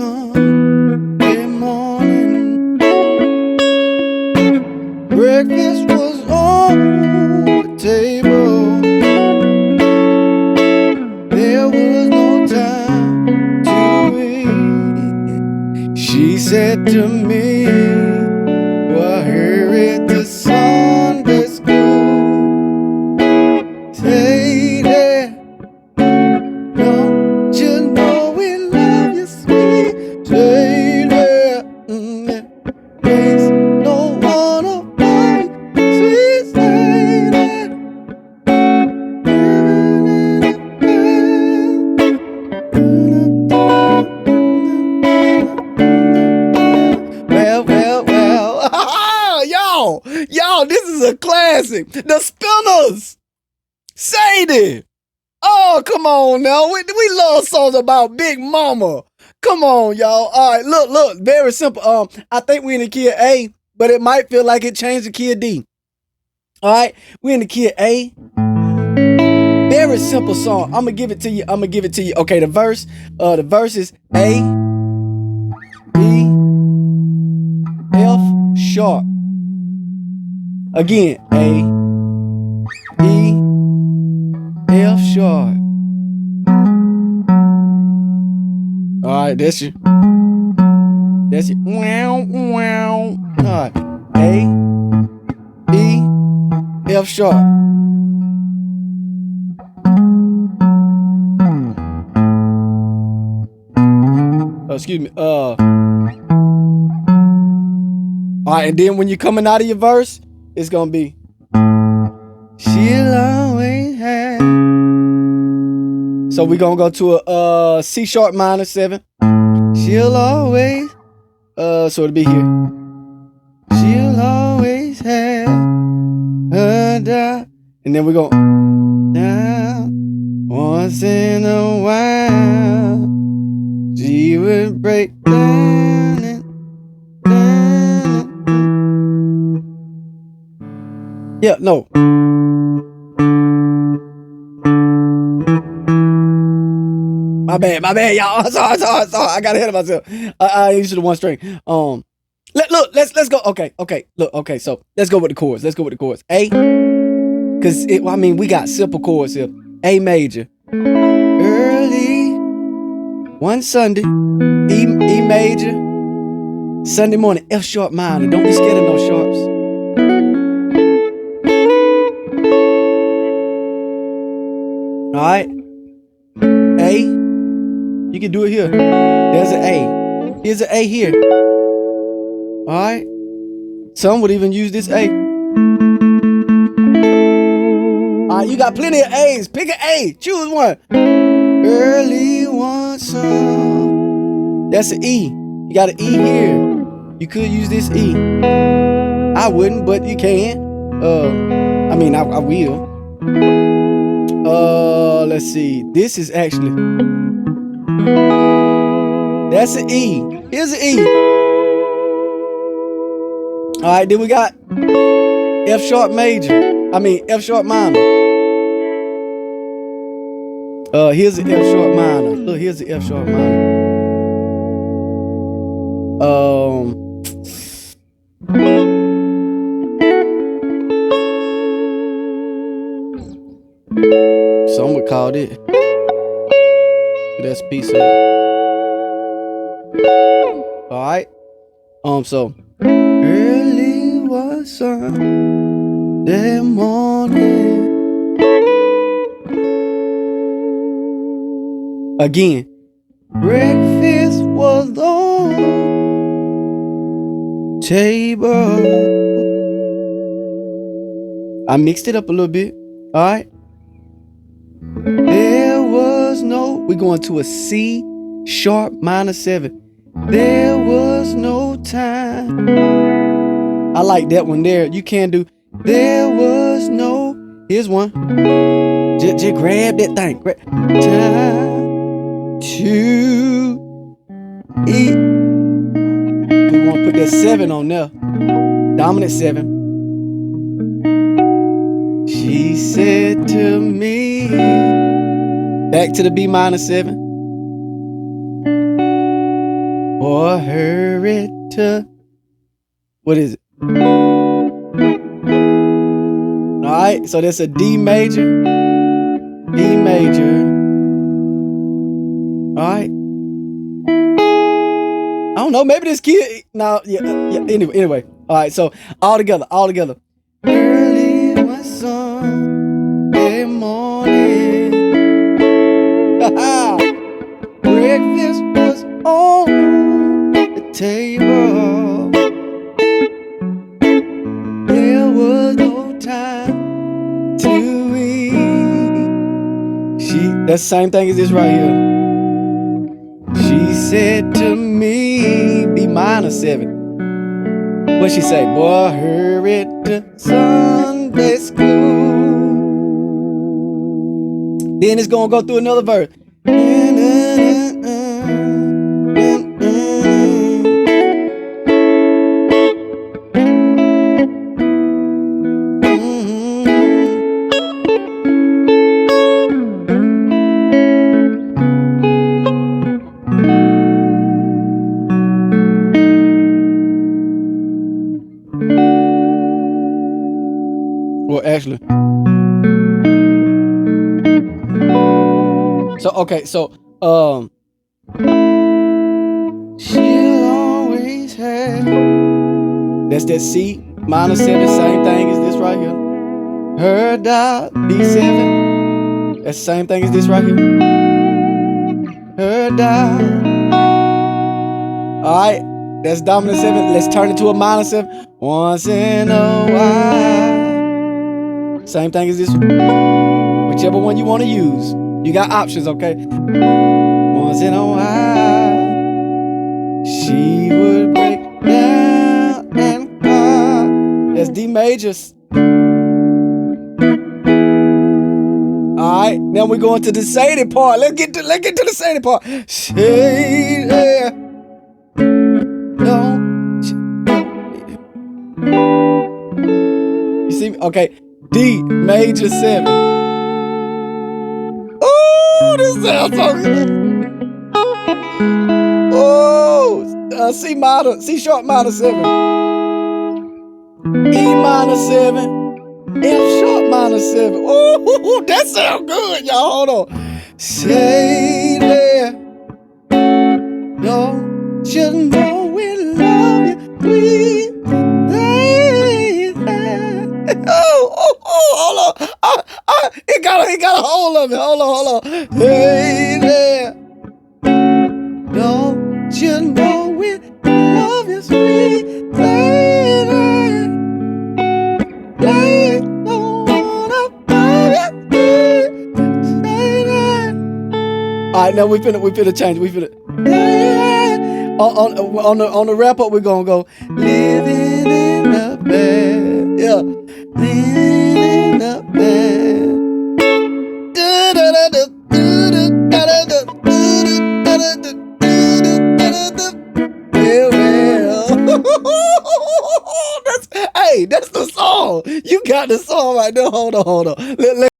Sunday morning. Breakfast was on the table. There was no time to eat. She said to me, well, hurry to Sunday school. Sadie, don't you know we love you, sweet Sadie? There's no one above you, sweet Sadie. Well. Y'all, this is a classic. The Spinners. Sadie. Oh, come on now. We love songs about Big Mama. Come on, y'all. All right, look. Very simple. I think we're in the key of A, but it might feel like it changed the key of D. All right, we're in the key of A. Very simple song. I'm gonna give it to you. Okay, the verse is A, B, F sharp. Again, A, E, F sharp. All right, that's you. Wow. All right, A, E, F sharp. Excuse me. All right, and then when you're coming out of your verse, it's gonna be she'll always have. So we're gonna go to a C sharp minor 7. She'll always so it'll be here. She'll always have her doubt. And then we're going down once in a while. She would break down and down. Yeah, no. My bad, y'all. Sorry. I got ahead of myself. I used to the one string. Let's go. Okay. Look, okay. So let's go with the chords. A, cause we got simple chords here. A major, early one Sunday. E major, Sunday morning. F sharp minor. Don't be scared of no sharps. All right. A, you can do it here. There's an A. Here's an A here. All right. Some would even use this A. All right, you got plenty of A's. Pick an A. Choose one. Early one song. That's an E. You got an E here. You could use this E. I wouldn't, but you can. I will. Let's see. This is actually. That's an E. Here's an E. All right, then we got F sharp major. F sharp minor. Here's the F sharp minor. Look, here's the F sharp minor. Some would call it. That's piece of it. All right. So early one Sunday morning. Again, breakfast was on table. I mixed it up a little bit. All right. There was no. We're going to a C sharp minor 7. There was no time. I like that one there. You can do. There was no. Here's one. Just grab that thing. Time to eat. We want to put that 7 on there. Dominant 7. She said to me. Back to the B minor 7. Boy, hurry to. What is it? All right, so that's a D major. D major. All right. I don't know. Maybe this kid. No, yeah. Anyway. All right. So all together. Early one Sunday morning, breakfast was on the table. There was no time to eat. That's the same thing as this right here. She said to me, B minor 7. What she say? Boy, hurry to Sunday school. Then it's gonna go through another verse. Well, actually. So, okay, so, she'll always have. That's that C minor 7, same thing as this right here. Her dot B7. That's the same thing as this right here. Her dot. Alright, that's dominant 7. Let's turn it to a minor 7. Once in a while. Same thing as this one. Whichever one you want to use. You got options, okay? Once in a while, she would break down and cry. That's D majors. Alright, now we're going to the Sadie part. Let's get to the Sadie part. Sadie, don't you see me? Okay. D major 7. Oh, this sounds so good. Oh, C minor, C sharp minor 7. E minor 7. F sharp minor 7. Oh, that sounds good, y'all. Hold on. Sadie, don't you know we love you, please? Hold on. It got a hold of me. Hold on. Hey there. Don't you know we love you, sweet lady? They don't wanna buy it, lady. All right, now we finna change. We finna. On the wrap up, we're gonna go living in the bed. Yeah. Living in the bed. Hey, that's the song. You got the song right there. Hold on.